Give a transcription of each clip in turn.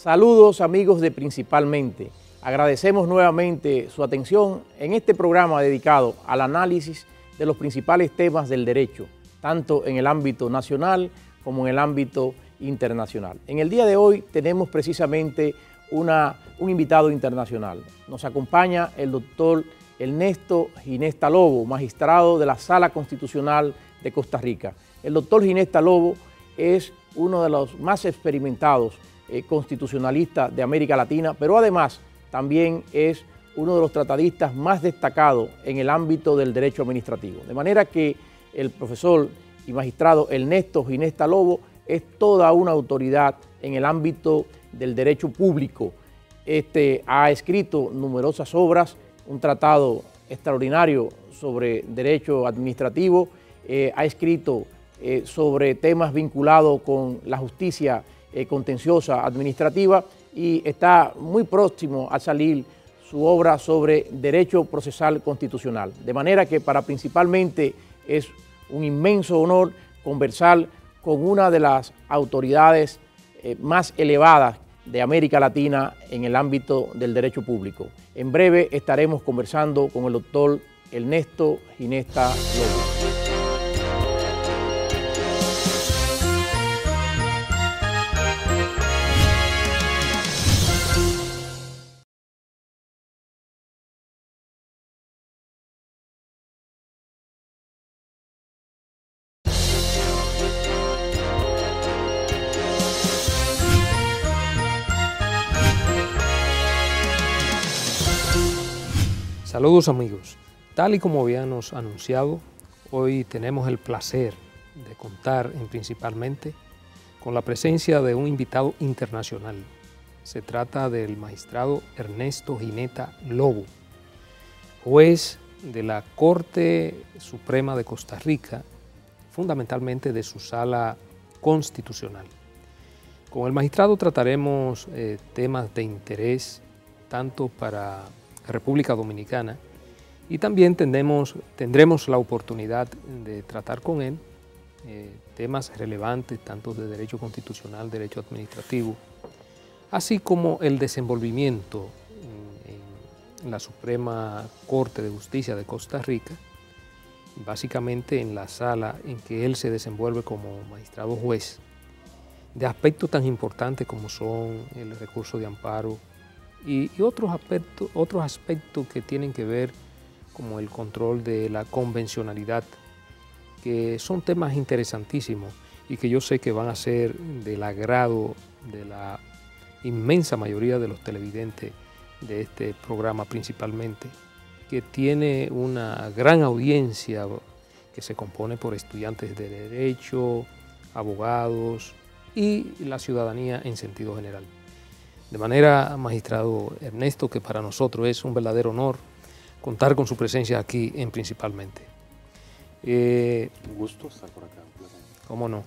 Saludos amigos de Principalmente. Agradecemos nuevamente su atención en este programa dedicado al análisis de los principales temas del derecho, tanto en el ámbito nacional como en el ámbito internacional. En el día de hoy tenemos precisamente un invitado internacional. Nos acompaña el doctor Ernesto Ginesta Lobo, magistrado de la Sala Constitucional de Costa Rica. El doctor Ginesta Lobo es uno de los más experimentados constitucionalistas de América Latina, pero además también es uno de los tratadistas más destacados en el ámbito del derecho administrativo. De manera que el profesor y magistrado Ernesto Ginesta Lobo es toda una autoridad en el ámbito del derecho público. Ha escrito numerosas obras, un tratado extraordinario sobre derecho administrativo, ha escrito sobre temas vinculados con la justicia contenciosa administrativa y está muy próximo a salir su obra sobre derecho procesal constitucional. De manera que para Principalmente es un inmenso honor conversar con una de las autoridades más elevadas de América Latina en el ámbito del derecho público. En breve estaremos conversando con el doctor Ernesto Ginesta Lobo. Saludos amigos, tal y como habíamos anunciado, hoy tenemos el placer de contar Principalmente con la presencia de un invitado internacional. Se trata del magistrado Ernesto Ginesta Lobo, juez de la Corte Suprema de Costa Rica, fundamentalmente de su Sala Constitucional. Con el magistrado trataremos temas de interés tanto para República Dominicana y también tendremos la oportunidad de tratar con él temas relevantes tanto de derecho constitucional, derecho administrativo, así como el desenvolvimiento en la Suprema Corte de Justicia de Costa Rica, básicamente en la sala en que él se desenvuelve como magistrado juez, de aspectos tan importantes como son el recurso de amparo, y otros aspectos que tienen que ver como el control de la convencionalidad, que son temas interesantísimos y que yo sé que van a ser del agrado de la inmensa mayoría de los televidentes de este programa Principalmente, que tiene una gran audiencia que se compone por estudiantes de derecho, abogados y la ciudadanía en sentido general. De manera, magistrado Ernesto, que para nosotros es un verdadero honor contar con su presencia aquí en Principalmente. Un gusto estar por acá. ¿Cómo no?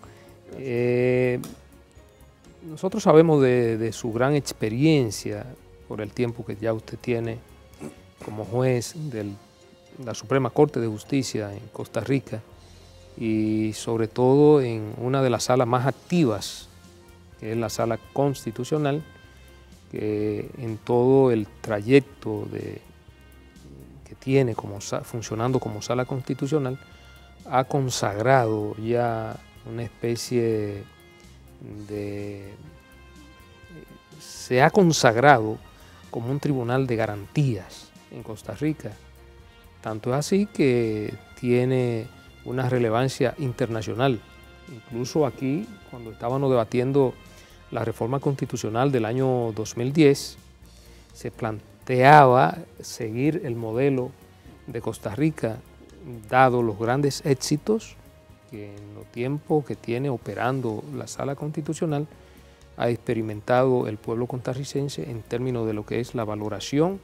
Nosotros sabemos de su gran experiencia por el tiempo que ya usted tiene como juez de la Suprema Corte de Justicia en Costa Rica y sobre todo en una de las salas más activas, que es la Sala Constitucional, que en todo el trayecto que tiene funcionando como Sala Constitucional ha consagrado ya una especie se ha consagrado como un tribunal de garantías en Costa Rica. Tanto es así que tiene una relevancia internacional. Incluso aquí, cuando estábamos debatiendo la reforma constitucional del año 2010, se planteaba seguir el modelo de Costa Rica, dado los grandes éxitos que en los tiempos que tiene operando la Sala Constitucional ha experimentado el pueblo costarricense en términos de lo que es la valoración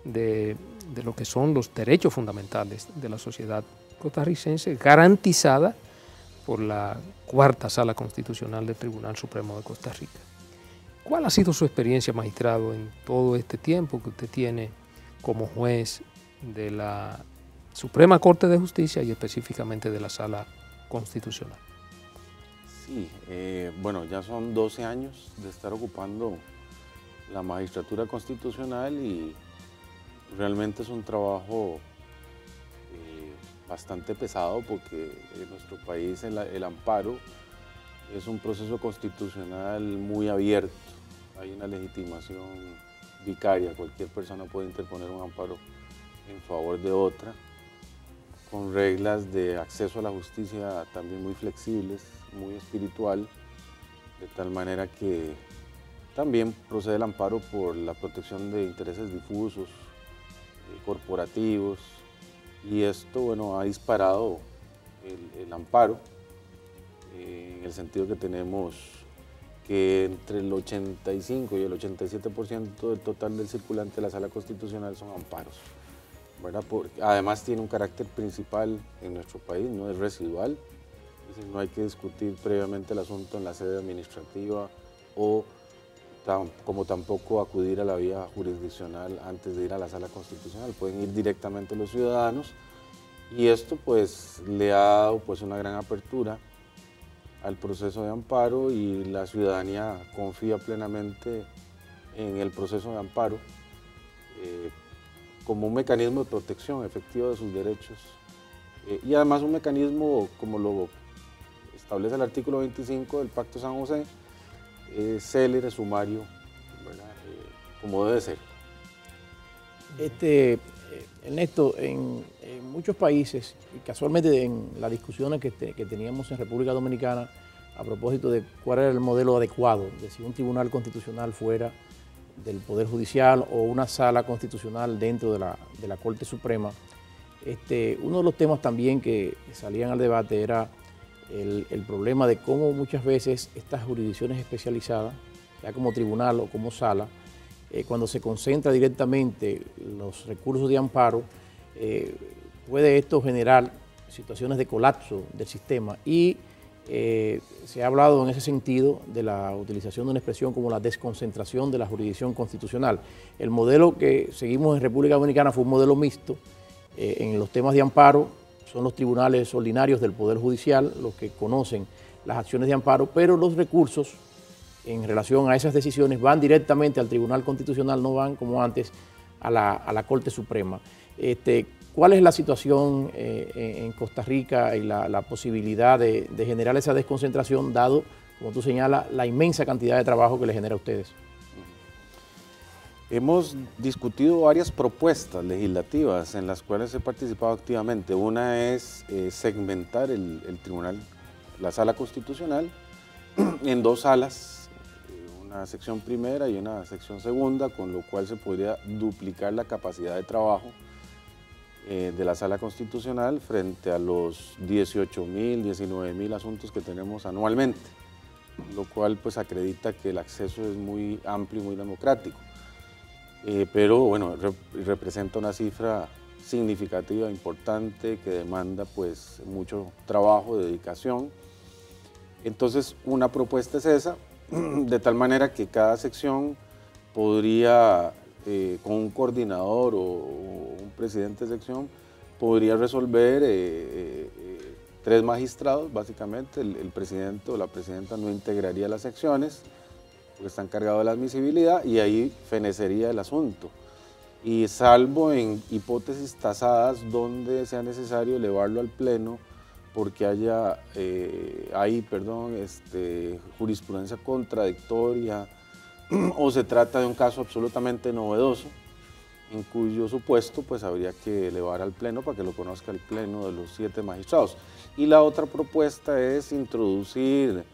de lo que son los derechos fundamentales de la sociedad costarricense, garantizada por la cuarta Sala Constitucional del Tribunal Supremo de Costa Rica. ¿Cuál ha sido su experiencia, magistrado, en todo este tiempo que usted tiene como juez de la Suprema Corte de Justicia y específicamente de la Sala Constitucional? Sí, bueno, ya son 12 años de estar ocupando la magistratura constitucional y realmente es un trabajo bastante pesado porque en nuestro país el amparo es un proceso constitucional muy abierto. Hay una legitimación vicaria, cualquier persona puede interponer un amparo en favor de otra, con reglas de acceso a la justicia también muy flexibles, muy espiritual, de tal manera que también procede el amparo por la protección de intereses difusos, corporativos, y esto, bueno, ha disparado el amparo en el sentido que tenemos que entre el 85 y el 87% del total del circulante de la Sala Constitucional son amparos, ¿verdad? Porque además tiene un carácter principal en nuestro país, no es residual, es decir, no hay que discutir previamente el asunto en la sede administrativa o como tampoco acudir a la vía jurisdiccional antes de ir a la Sala Constitucional, pueden ir directamente los ciudadanos y esto pues le ha dado pues una gran apertura al proceso de amparo y la ciudadanía confía plenamente en el proceso de amparo como un mecanismo de protección efectiva de sus derechos y además un mecanismo como lo establece el artículo 25 del Pacto San José, célere, sumario, como debe ser. Ernesto, en muchos países, y casualmente en las discusiones que teníamos en República Dominicana a propósito de cuál era el modelo adecuado, de si un tribunal constitucional fuera del Poder Judicial o una sala constitucional dentro de la Corte Suprema, uno de los temas también que salían al debate era el problema de cómo muchas veces estas jurisdicciones especializadas, ya como tribunal o como sala, cuando se concentra directamente los recursos de amparo, puede esto generar situaciones de colapso del sistema y se ha hablado en ese sentido de la utilización de una expresión como la desconcentración de la jurisdicción constitucional. El modelo que seguimos en República Dominicana fue un modelo mixto. En los temas de amparo son los tribunales ordinarios del Poder Judicial los que conocen las acciones de amparo, pero los recursos en relación a esas decisiones van directamente al Tribunal Constitucional, no van como antes a la Corte Suprema. ¿Cuál es la situación en Costa Rica y la posibilidad de generar esa desconcentración, dado, como tú señalas, la inmensa cantidad de trabajo que le genera a ustedes? Hemos discutido varias propuestas legislativas en las cuales he participado activamente. Una es segmentar el tribunal, la Sala Constitucional, en dos salas, una sección primera y una sección segunda, con lo cual se podría duplicar la capacidad de trabajo de la Sala Constitucional frente a los 18.000, 19.000 asuntos que tenemos anualmente, lo cual pues acredita que el acceso es muy amplio y muy democrático. Pero bueno, representa una cifra significativa, importante, que demanda pues mucho trabajo, dedicación. Entonces una propuesta es esa, de tal manera que cada sección podría, con un coordinador o un presidente de sección, podría resolver 3 magistrados, básicamente. El presidente o la presidenta no integraría las secciones, porque está encargado de la admisibilidad y ahí fenecería el asunto. Y salvo en hipótesis tasadas donde sea necesario elevarlo al Pleno porque haya jurisprudencia contradictoria o se trata de un caso absolutamente novedoso, en cuyo supuesto pues habría que elevar al Pleno para que lo conozca el Pleno de los 7 magistrados. Y la otra propuesta es introducir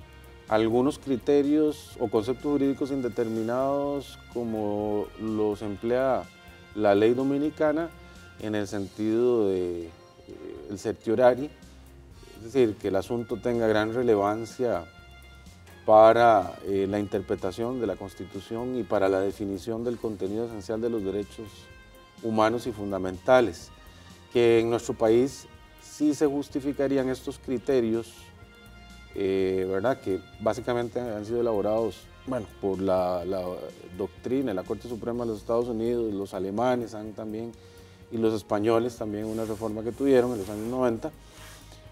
algunos criterios o conceptos jurídicos indeterminados como los emplea la ley dominicana en el sentido de el certiorari, es decir, que el asunto tenga gran relevancia para la interpretación de la Constitución y para la definición del contenido esencial de los derechos humanos y fundamentales, que en nuestro país sí se justificarían estos criterios, ¿verdad? Que básicamente han sido elaborados por la doctrina de la Corte Suprema de los Estados Unidos, los alemanes también, y los españoles también, una reforma que tuvieron en los años 90,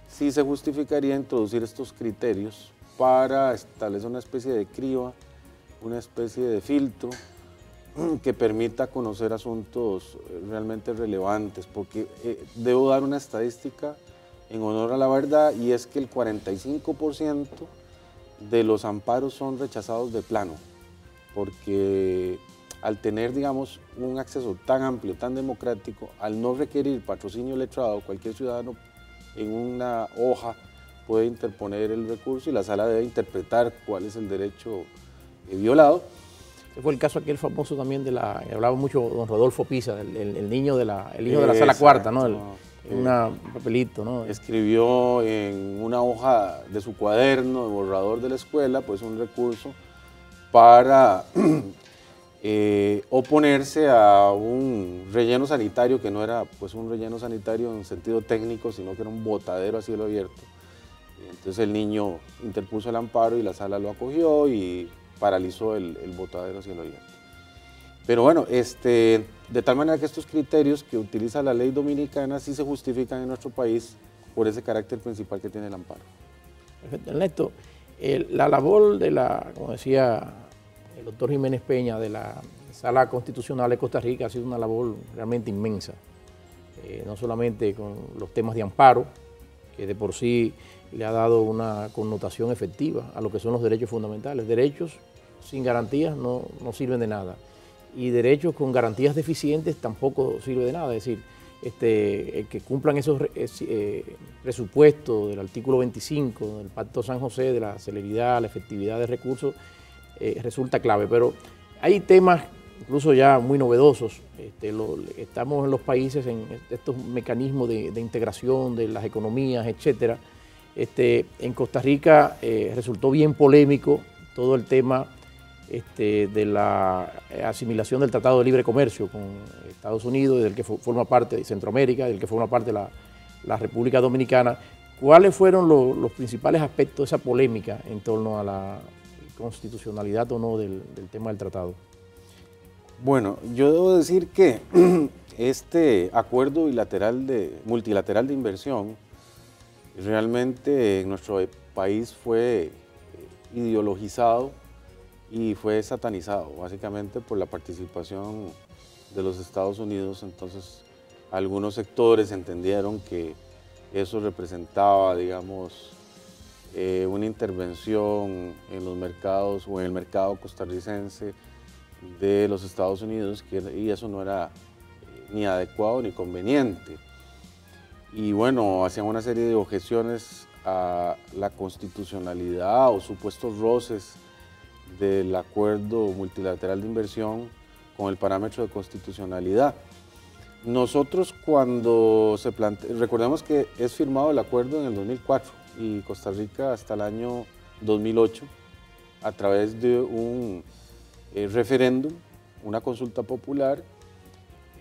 sí se justificaría introducir estos criterios para establecer una especie de criba, una especie de filtro que permita conocer asuntos realmente relevantes, porque debo dar una estadística en honor a la verdad, y es que el 45% de los amparos son rechazados de plano, porque al tener, digamos, un acceso tan amplio, tan democrático, al no requerir patrocinio letrado, cualquier ciudadano en una hoja puede interponer el recurso y la sala debe interpretar cuál es el derecho violado. Fue el caso aquel famoso también hablaba mucho don Rodolfo Pisa, el niño de la sala cuarta, ¿no? Un papelito, ¿no? Escribió en una hoja de su cuaderno, de borrador de la escuela, pues un recurso para oponerse a un relleno sanitario que no era pues un relleno sanitario en sentido técnico, sino que era un botadero a cielo abierto. Entonces el niño interpuso el amparo y la sala lo acogió y paralizó el botadero a cielo abierto. Pero bueno, de tal manera que estos criterios que utiliza la ley dominicana sí se justifican en nuestro país por ese carácter principal que tiene el amparo. Perfecto, Ernesto. La labor como decía el doctor Jiménez Peña, de la Sala Constitucional de Costa Rica ha sido una labor realmente inmensa, no solamente con los temas de amparo, que de por sí le ha dado una connotación efectiva a lo que son los derechos fundamentales. Derechos sin garantías no sirven de nada, y derechos con garantías deficientes tampoco sirve de nada. Es decir, que cumplan esos presupuestos del artículo 25 del Pacto San José, de la celeridad, la efectividad de recursos, resulta clave. Pero hay temas incluso ya muy novedosos. Estamos en los países en estos mecanismos de integración de las economías, etcétera. En Costa Rica resultó bien polémico todo el tema de la asimilación del Tratado de Libre Comercio con Estados Unidos, del que forma parte de Centroamérica, del que forma parte de la República Dominicana. ¿Cuáles fueron los principales aspectos de esa polémica en torno a la constitucionalidad o no del tema del tratado? Bueno, yo debo decir que este acuerdo multilateral de inversión realmente en nuestro país fue ideologizado y fue satanizado básicamente por la participación de los Estados Unidos. Entonces algunos sectores entendieron que eso representaba, digamos, una intervención en los mercados o en el mercado costarricense de los Estados Unidos, y eso no era ni adecuado ni conveniente. Y bueno, hacían una serie de objeciones a la constitucionalidad o supuestos roces del acuerdo multilateral de inversión con el parámetro de constitucionalidad. Nosotros cuando recordemos que es firmado el acuerdo en el 2004 y Costa Rica hasta el año 2008, a través de un referéndum, una consulta popular,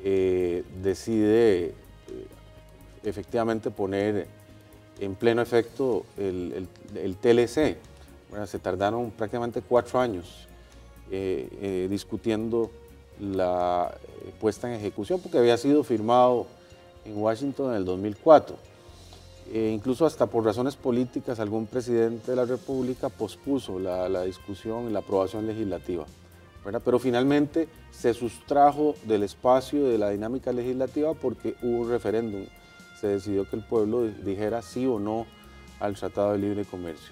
decide efectivamente poner en pleno efecto el TLC. Bueno, se tardaron prácticamente 4 años discutiendo la puesta en ejecución, porque había sido firmado en Washington en el 2004. Incluso hasta por razones políticas algún presidente de la República pospuso la discusión y la aprobación legislativa, ¿verdad? Pero finalmente se sustrajo del espacio de la dinámica legislativa porque hubo un referéndum. Se decidió que el pueblo dijera sí o no al Tratado de Libre Comercio.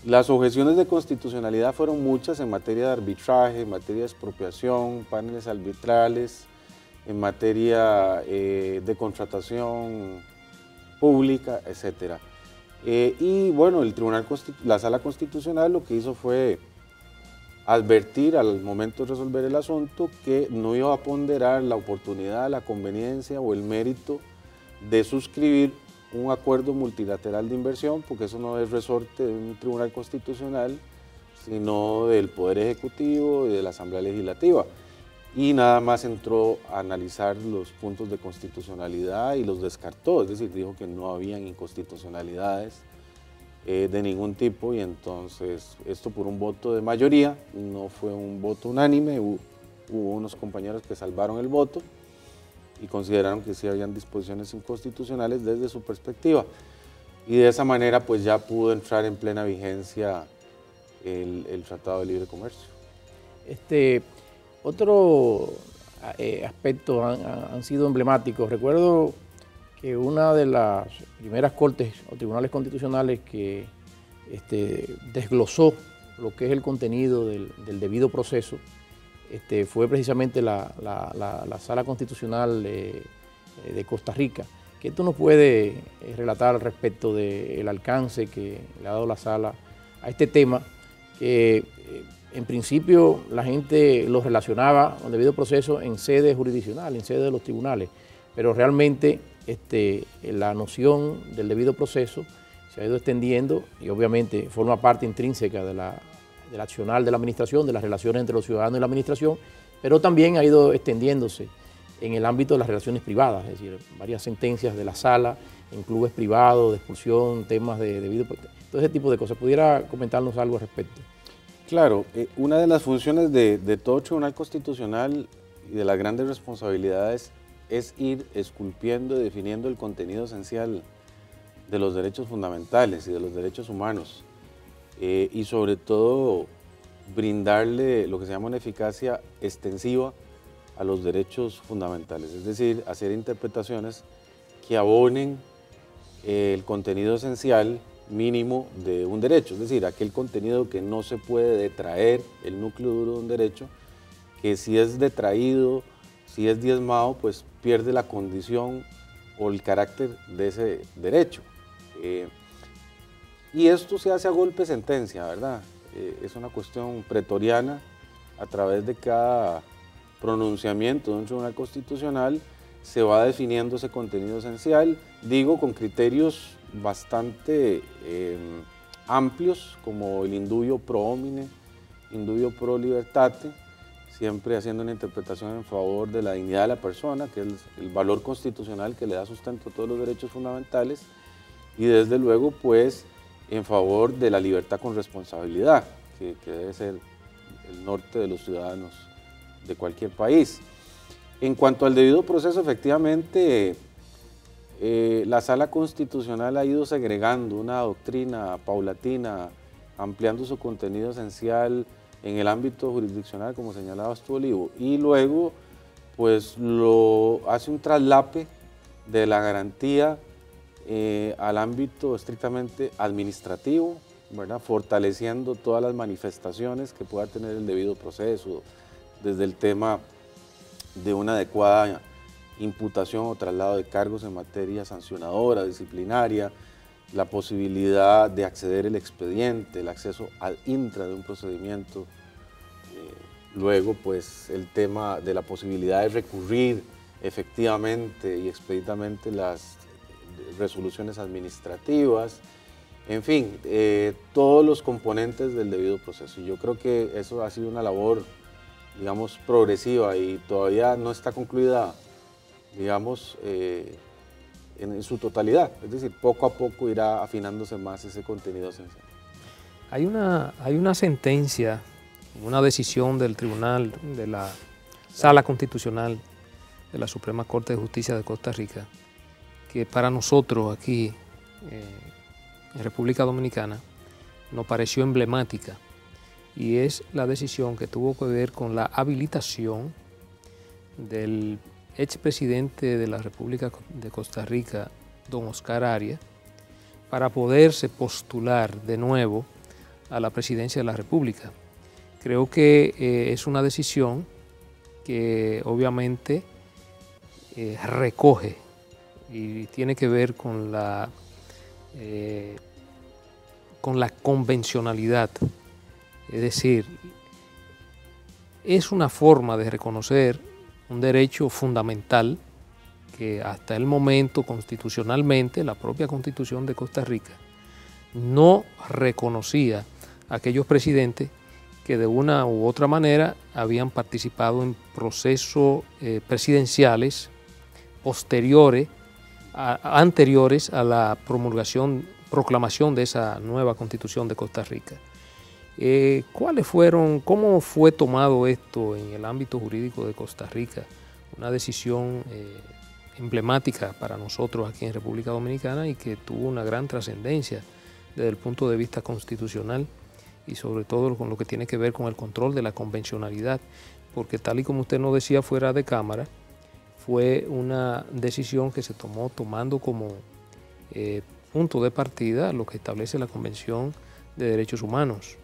Las objeciones de constitucionalidad fueron muchas en materia de arbitraje, en materia de expropiación, paneles arbitrales, en materia de contratación pública, etc. Y bueno, la Sala Constitucional lo que hizo fue advertir al momento de resolver el asunto que no iba a ponderar la oportunidad, la conveniencia o el mérito de suscribir un acuerdo multilateral de inversión, porque eso no es resorte de un tribunal constitucional, sino del Poder Ejecutivo y de la Asamblea Legislativa. Y nada más entró a analizar los puntos de constitucionalidad y los descartó, es decir, dijo que no habían inconstitucionalidades de ningún tipo, y entonces esto por un voto de mayoría, no fue un voto unánime, hubo unos compañeros que salvaron el voto y consideraron que sí habían disposiciones inconstitucionales desde su perspectiva, y de esa manera pues ya pudo entrar en plena vigencia el Tratado de Libre Comercio. Otros aspectos han sido emblemáticos. Recuerdo que una de las primeras cortes o tribunales constitucionales que desglosó lo que es el contenido del debido proceso fue precisamente la Sala Constitucional de Costa Rica. ¿Qué tú nos puedes relatar al respecto del alcance que le ha dado la Sala a este tema? Que en principio la gente lo relacionaba con debido proceso en sede jurisdiccional, en sede de los tribunales, pero realmente la noción del debido proceso se ha ido extendiendo y obviamente forma parte intrínseca del accionar de la administración, de las relaciones entre los ciudadanos y la administración, pero también ha ido extendiéndose en el ámbito de las relaciones privadas, es decir, varias sentencias de la Sala en clubes privados, de expulsión, temas de debido proceso, todo ese tipo de cosas. ¿Pudiera comentarnos algo al respecto? Claro, una de las funciones de todo tribunal constitucional y de las grandes responsabilidades es ir esculpiendo y definiendo el contenido esencial de los derechos fundamentales y de los derechos humanos y sobre todo brindarle lo que se llama una eficacia extensiva a los derechos fundamentales, es decir, hacer interpretaciones que abonen el contenido esencial mínimo de un derecho, es decir, aquel contenido que no se puede detraer, el núcleo duro de un derecho, que si es detraído, si es diezmado, pues pierde la condición o el carácter de ese derecho. Y esto se hace a golpe de sentencia, ¿verdad? Es una cuestión pretoriana, a través de cada pronunciamiento de un tribunal constitucional se va definiendo ese contenido esencial, digo con criterios bastante amplios como el indubio pro homine, indubio pro libertate, siempre haciendo una interpretación en favor de la dignidad de la persona, que es el valor constitucional que le da sustento a todos los derechos fundamentales, y desde luego pues en favor de la libertad con responsabilidad, que debe ser el norte de los ciudadanos de cualquier país. En cuanto al debido proceso, efectivamente, la Sala Constitucional ha ido segregando una doctrina paulatina, ampliando su contenido esencial en el ámbito jurisdiccional, como señalabas tú, Olivo, y luego pues lo hace un traslape de la garantía al ámbito estrictamente administrativo, ¿verdad? Fortaleciendo todas las manifestaciones que pueda tener el debido proceso, desde el tema de una adecuada imputación o traslado de cargos en materia sancionadora, disciplinaria, la posibilidad de acceder al expediente, el acceso al intra de un procedimiento, luego pues el tema de la posibilidad de recurrir efectivamente y expeditamente las resoluciones administrativas, en fin, todos los componentes del debido proceso. Y yo creo que eso ha sido una labor, digamos, progresiva y todavía no está concluida, digamos, en su totalidad. Es decir, poco a poco irá afinándose más ese contenido esencial. Hay una sentencia, una decisión del Tribunal de la Sala Constitucional de la Suprema Corte de Justicia de Costa Rica, que para nosotros aquí en República Dominicana nos pareció emblemática, y es la decisión que tuvo que ver con la habilitación del expresidente de la República de Costa Rica, don Oscar Arias, para poderse postular de nuevo a la presidencia de la República. Creo que es una decisión que obviamente recoge y tiene que ver con la convencionalidad, es decir, es una forma de reconocer un derecho fundamental que hasta el momento constitucionalmente la propia Constitución de Costa Rica no reconocía a aquellos presidentes que de una u otra manera habían participado en procesos presidenciales anteriores a la proclamación de esa nueva Constitución de Costa Rica. ¿Cómo fue tomado esto en el ámbito jurídico de Costa Rica? Una decisión emblemática para nosotros aquí en República Dominicana y que tuvo una gran trascendencia desde el punto de vista constitucional y sobre todo con lo que tiene que ver con el control de la convencionalidad. porque tal y como usted nos decía fuera de cámara, fue una decisión que se tomó tomando como punto de partida lo que establece la Convención de Derechos Humanos.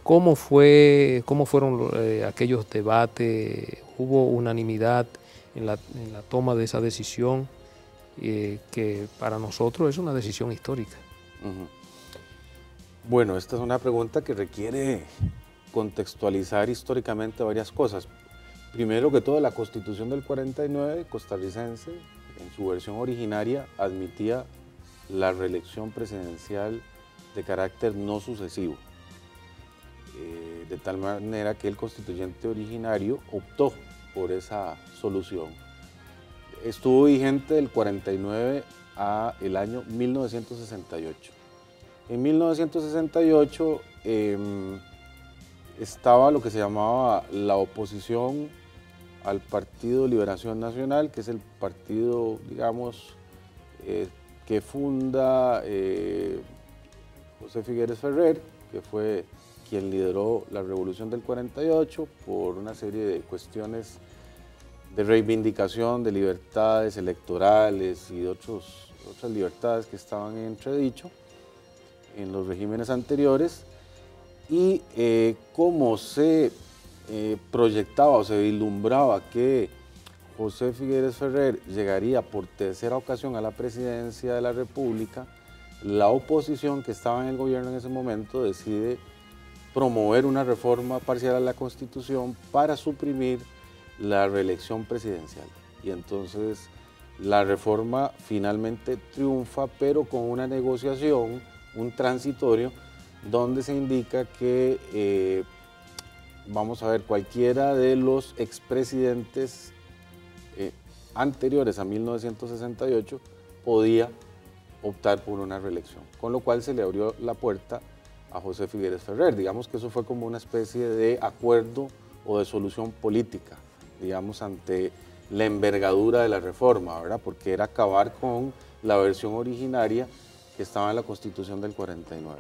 ¿Cómo fueron aquellos debates? ¿Hubo unanimidad en la toma de esa decisión? Que para nosotros es una decisión histórica. Bueno, esta es una pregunta que requiere contextualizar históricamente varias cosas. Primero que todo, la Constitución del 49 costarricense, en su versión originaria, admitía la reelección presidencial de carácter no sucesivo, de tal manera que el constituyente originario optó por esa solución. Estuvo vigente del 49 a el año 1968. En 1968 estaba lo que se llamaba la oposición al Partido Liberación Nacional, que es el partido, digamos, que funda José Figueres Ferrer, que fue quien lideró la revolución del 48 por una serie de cuestiones de reivindicación de libertades electorales y de otras libertades que estaban en entredicho en los regímenes anteriores, y como se proyectaba o se vislumbraba que José Figueres Ferrer llegaría por tercera ocasión a la presidencia de la República, la oposición que estaba en el gobierno en ese momento decide promover una reforma parcial a la Constitución para suprimir la reelección presidencial. Y entonces la reforma finalmente triunfa, pero con una negociación, un transitorio, donde se indica que, vamos a ver, cualquiera de los expresidentes anteriores a 1968 podía optar por una reelección, con lo cual se le abrió la puerta a José Figueres Ferrer. Digamos que eso fue como una especie de acuerdo o de solución política, digamos, ante la envergadura de la reforma, ¿verdad? Porque era acabar con la versión originaria que estaba en la Constitución del 49.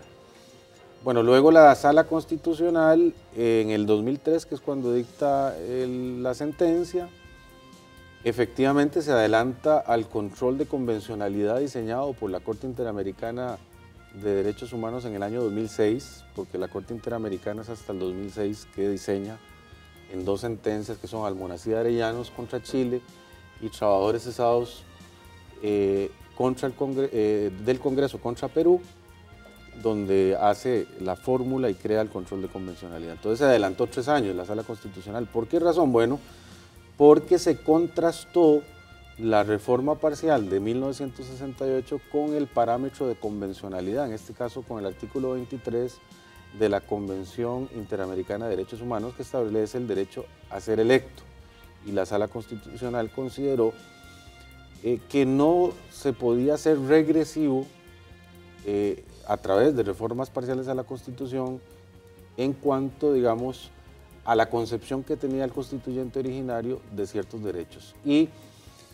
Bueno, luego la Sala Constitucional, en el 2003, que es cuando dicta la sentencia, efectivamente se adelanta al control de convencionalidad diseñado por la Corte Interamericana de Derechos Humanos en el año 2006, porque la Corte Interamericana es hasta el 2006 que diseña en dos sentencias que son Almonacid Arellanos contra Chile y Trabajadores Cesados del Congreso contra Perú, donde hace la fórmula y crea el control de convencionalidad. Entonces se adelantó 3 años la Sala Constitucional. ¿Por qué razón? Bueno, porque se contrastó la reforma parcial de 1968 con el parámetro de convencionalidad, en este caso con el artículo 23 de la Convención Interamericana de Derechos Humanos, que establece el derecho a ser electo. Y la Sala Constitucional consideró que no se podía ser regresivo a través de reformas parciales a la Constitución en cuanto, digamos, a la concepción que tenía el constituyente originario de ciertos derechos. Y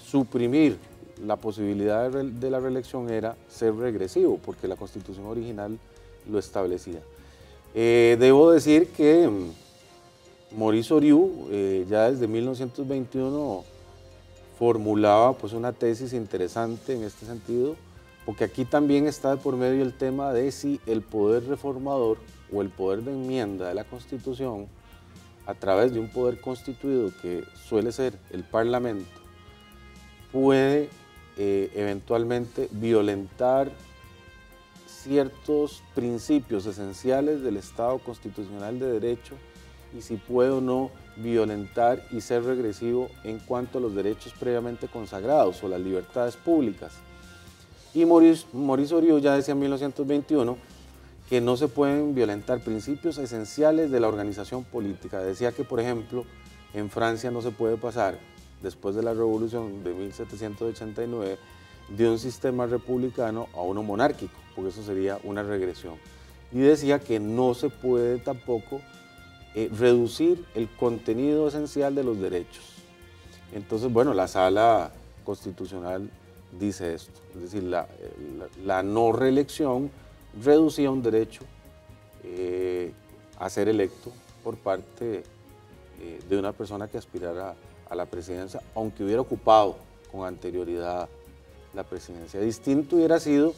suprimir la posibilidad de la reelección era ser regresivo, porque la Constitución original lo establecía. Debo decir que Maurice Oriu, ya desde 1921, formulaba pues una tesis interesante en este sentido, porque aquí también está de por medio el tema de si el poder reformador o el poder de enmienda de la Constitución, a través de un poder constituido que suele ser el Parlamento, puede eventualmente violentar ciertos principios esenciales del Estado constitucional de derecho, y si puede o no violentar y ser regresivo en cuanto a los derechos previamente consagrados o las libertades públicas. Y Maurice Oriu ya decía en 1921 que no se pueden violentar principios esenciales de la organización política. Decía que, por ejemplo, en Francia no se puede pasar, después de la Revolución de 1789, de un sistema republicano a uno monárquico, porque eso sería una regresión. Y decía que no se puede tampoco reducir el contenido esencial de los derechos. Entonces, bueno, la Sala Constitucional dice esto, es decir, la no reelección reducía un derecho a ser electo por parte de una persona que aspirara a la presidencia, aunque hubiera ocupado con anterioridad la presidencia. Distinto hubiera sido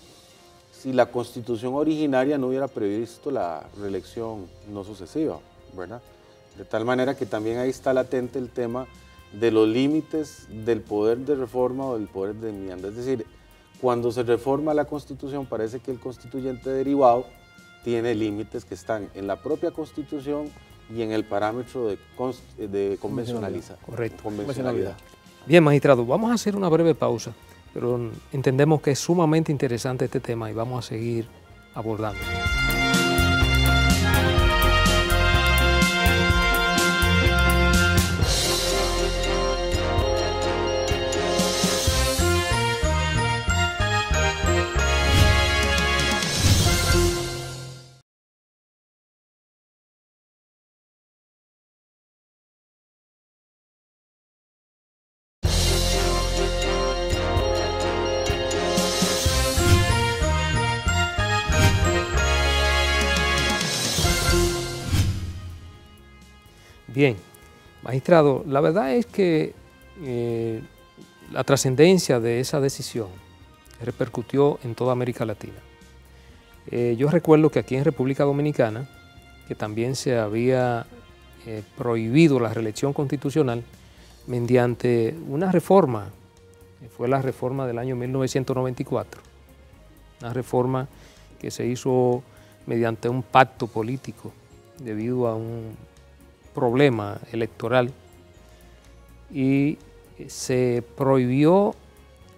si la Constitución originaria no hubiera previsto la reelección no sucesiva, ¿verdad? De tal manera que también ahí está latente el tema de los límites del poder de reforma o del poder de enmienda. Es decir, cuando se reforma la Constitución parece que el constituyente derivado tiene límites que están en la propia Constitución y en el parámetro de convencionalidad. Correcto. Convencionalidad. Bien, magistrado, vamos a hacer una breve pausa, pero entendemos que es sumamente interesante este tema y vamos a seguir abordando. Bien, magistrado, la verdad es que la trascendencia de esa decisión repercutió en toda América Latina. Yo recuerdo que aquí en República Dominicana, que también se había prohibido la reelección constitucional mediante una reforma, que fue la reforma del año 1994, una reforma que se hizo mediante un pacto político debido a un problema electoral y se prohibió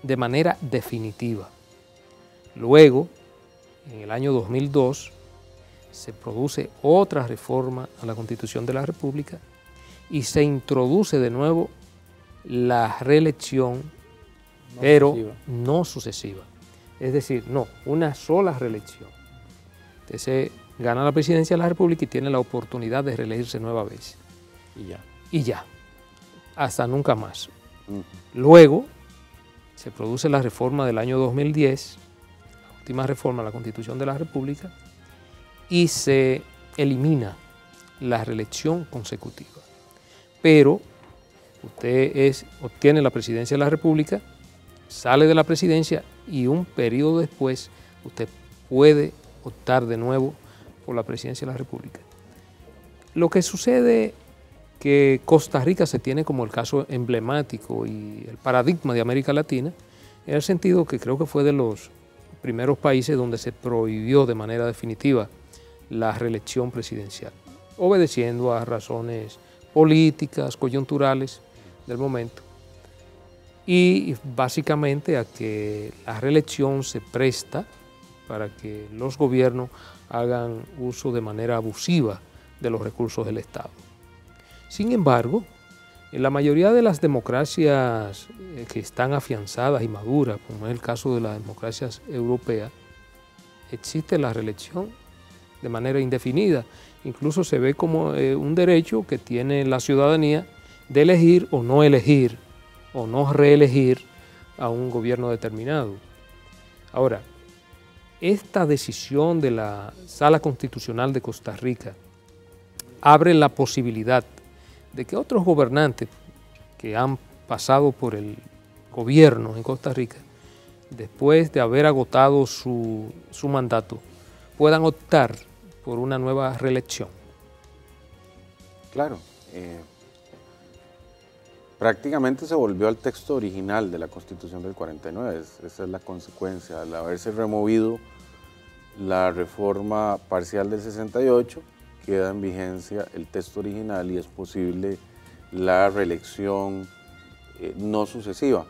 de manera definitiva. Luego, en el año 2002, se produce otra reforma a la Constitución de la República y se introduce de nuevo la reelección, pero no sucesiva. Es decir, no, una sola reelección. Entonces, gana la presidencia de la República y tiene la oportunidad de reelegirse nueva vez. Y ya, hasta nunca más. Luego, se produce la reforma del año 2010, la última reforma a la Constitución de la República, y se elimina la reelección consecutiva. Pero usted obtiene la presidencia de la República, sale de la presidencia y un periodo después usted puede optar de nuevo por la presidencia de la República. Lo que sucede que Costa Rica se tiene como el caso emblemático y el paradigma de América Latina, en el sentido que creo que fue de los primeros países donde se prohibió de manera definitiva la reelección presidencial, obedeciendo a razones políticas, coyunturales del momento, y básicamente a que la reelección se presta para que los gobiernos hagan uso de manera abusiva de los recursos del Estado. Sin embargo, en la mayoría de las democracias que están afianzadas y maduras, como es el caso de las democracias europeas, existe la reelección de manera indefinida. Incluso se ve como un derecho que tiene la ciudadanía de elegir o no reelegir a un gobierno determinado. Ahora, esta decisión de la Sala Constitucional de Costa Rica abre la posibilidad de que otros gobernantes que han pasado por el gobierno en Costa Rica, después de haber agotado su mandato, puedan optar por una nueva reelección. Claro, prácticamente se volvió al texto original de la Constitución del 49, esa es la consecuencia, al haberse removido la reforma parcial del 68, queda en vigencia el texto original y es posible la reelección no sucesiva.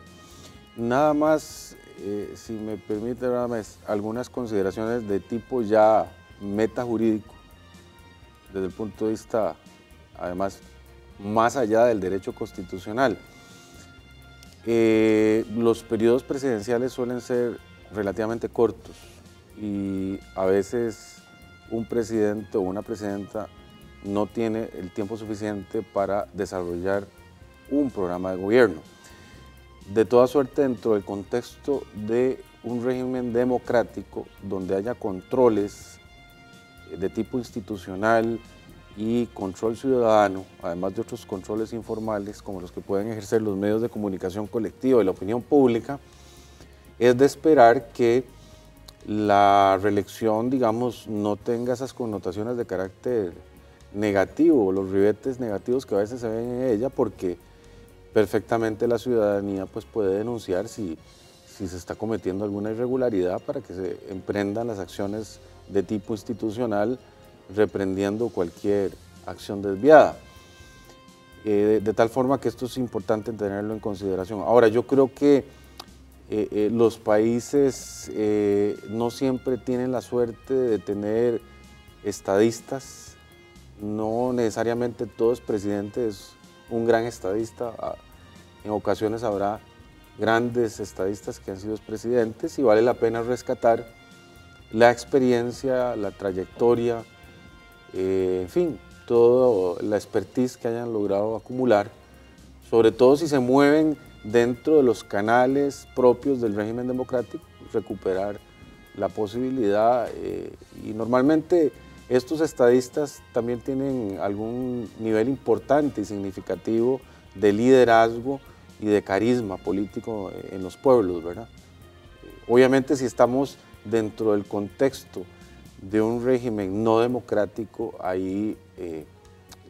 Nada más, si me permite, algunas consideraciones de tipo ya metajurídico, desde el punto de vista, además, más allá del derecho constitucional. Los periodos presidenciales suelen ser relativamente cortos y a veces un presidente o una presidenta no tiene el tiempo suficiente para desarrollar un programa de gobierno. De toda suerte, dentro del contexto de un régimen democrático donde haya controles de tipo institucional y control ciudadano, además de otros controles informales como los que pueden ejercer los medios de comunicación colectiva y la opinión pública, es de esperar que la reelección, digamos, no tenga esas connotaciones de carácter negativo, los ribetes negativos que a veces se ven en ella, porque perfectamente la ciudadanía pues, puede denunciar si se está cometiendo alguna irregularidad para que se emprendan las acciones de tipo institucional reprendiendo cualquier acción desviada. De tal forma que esto es importante tenerlo en consideración. Ahora, yo creo que los países no siempre tienen la suerte de tener estadistas, no necesariamente todo presidente es un gran estadista, en ocasiones habrá grandes estadistas que han sido presidentes y vale la pena rescatar la experiencia, la trayectoria, en fin, toda la expertise que hayan logrado acumular, sobre todo si se mueven dentro de los canales propios del régimen democrático, recuperar la posibilidad y normalmente estos estadistas también tienen algún nivel importante y significativo de liderazgo y de carisma político en los pueblos, ¿verdad? Obviamente si estamos dentro del contexto de un régimen no democrático, ahí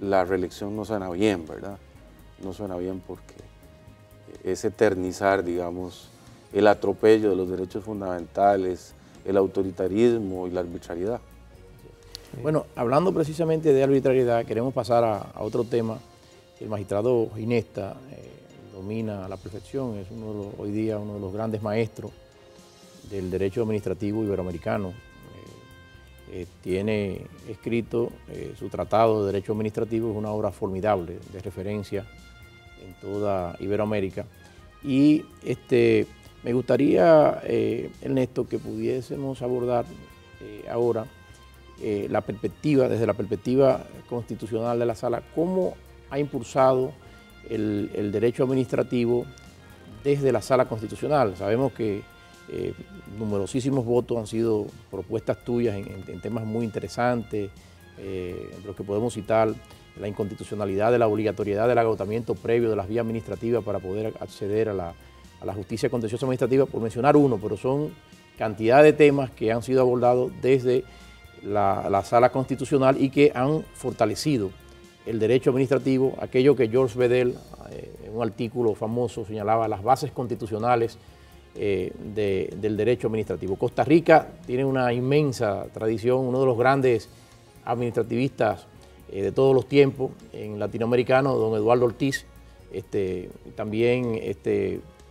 la reelección no suena bien, ¿verdad? No suena bien porque es eternizar, digamos, el atropello de los derechos fundamentales, el autoritarismo y la arbitrariedad. Bueno, hablando precisamente de arbitrariedad, queremos pasar a otro tema. El magistrado Ginesta domina a la perfección, es hoy día uno de los grandes maestros del derecho administrativo iberoamericano. Tiene escrito su tratado de derecho administrativo, es una obra formidable de referencia en toda Iberoamérica. Y me gustaría, Ernesto, que pudiésemos abordar ahora la perspectiva, desde la perspectiva constitucional de la Sala, cómo ha impulsado el derecho administrativo desde la Sala Constitucional. Sabemos que numerosísimos votos han sido propuestas tuyas en temas muy interesantes, entre los que podemos citar la inconstitucionalidad de la obligatoriedad del agotamiento previo de las vías administrativas para poder acceder a la justicia contenciosa administrativa, por mencionar uno, pero son cantidad de temas que han sido abordados desde la Sala Constitucional y que han fortalecido el derecho administrativo, aquello que George Bedell, en un artículo famoso, señalaba las bases constitucionales del derecho administrativo. Costa Rica tiene una inmensa tradición, uno de los grandes administrativistas de todos los tiempos en latinoamericano, don Eduardo Ortiz, también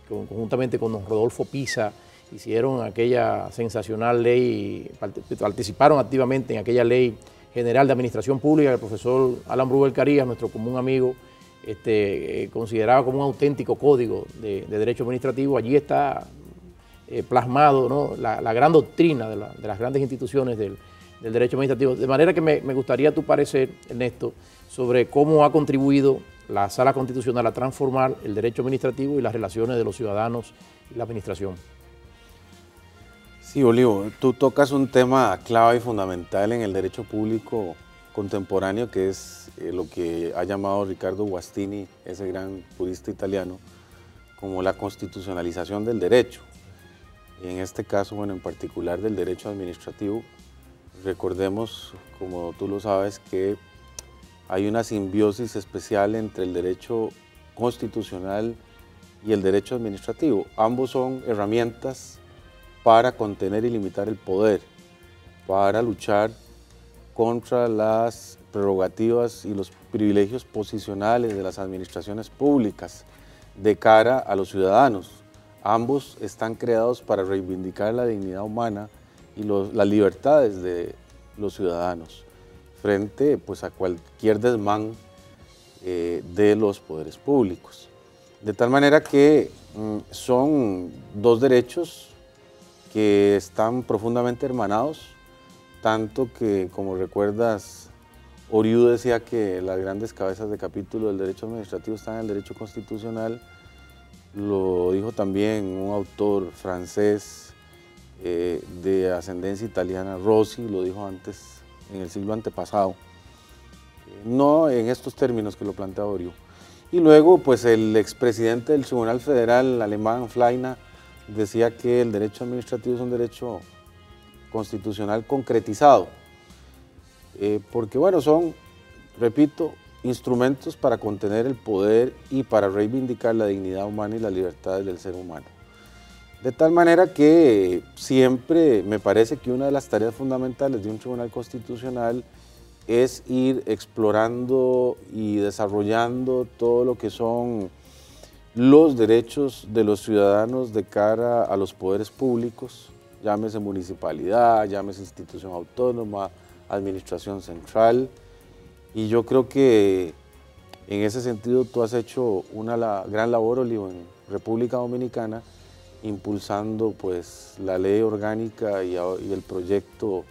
conjuntamente con don Rodolfo Pisa, hicieron aquella sensacional ley, participaron activamente en aquella ley general de administración pública. El profesor Alan Brugel Carías, nuestro común amigo, considerado como un auténtico código de derecho administrativo. Allí está plasmado, ¿no?, la gran doctrina de las grandes instituciones del derecho administrativo. De manera que me gustaría tu parecer, Ernesto, sobre cómo ha contribuido la Sala Constitucional a transformar el derecho administrativo y las relaciones de los ciudadanos y la administración. Sí, Olivo, tú tocas un tema clave y fundamental en el derecho público contemporáneo, que es lo que ha llamado Riccardo Guastini, ese gran jurista italiano, como la constitucionalización del derecho. En este caso, bueno, en particular del derecho administrativo. Recordemos, como tú lo sabes, que hay una simbiosis especial entre el derecho constitucional y el derecho administrativo. Ambos son herramientas para contener y limitar el poder, para luchar contra las prerrogativas y los privilegios posicionales de las administraciones públicas de cara a los ciudadanos. Ambos están creados para reivindicar la dignidad humana y las libertades de los ciudadanos frente, pues, a cualquier desmán de los poderes públicos. De tal manera que son dos derechos que están profundamente hermanados, tanto que, como recuerdas, Oriú decía que las grandes cabezas de capítulo del derecho administrativo están en el derecho constitucional. Lo dijo también un autor francés de ascendencia italiana, Rossi, lo dijo antes, en el siglo antepasado. no en estos términos que lo plantea Oriu. Y luego, pues el expresidente del Tribunal Federal alemán, Fleiner, decía que el derecho administrativo es un derecho constitucional concretizado, porque bueno, son, repito, instrumentos para contener el poder y para reivindicar la dignidad humana y las libertades del ser humano. De tal manera que siempre me parece que una de las tareas fundamentales de un tribunal constitucional es ir explorando y desarrollando todo lo que son los derechos de los ciudadanos de cara a los poderes públicos, llámese municipalidad, llámese institución autónoma, administración central, y yo creo que en ese sentido tú has hecho una gran labor, Olivo, en República Dominicana, impulsando pues la ley orgánica y el proyecto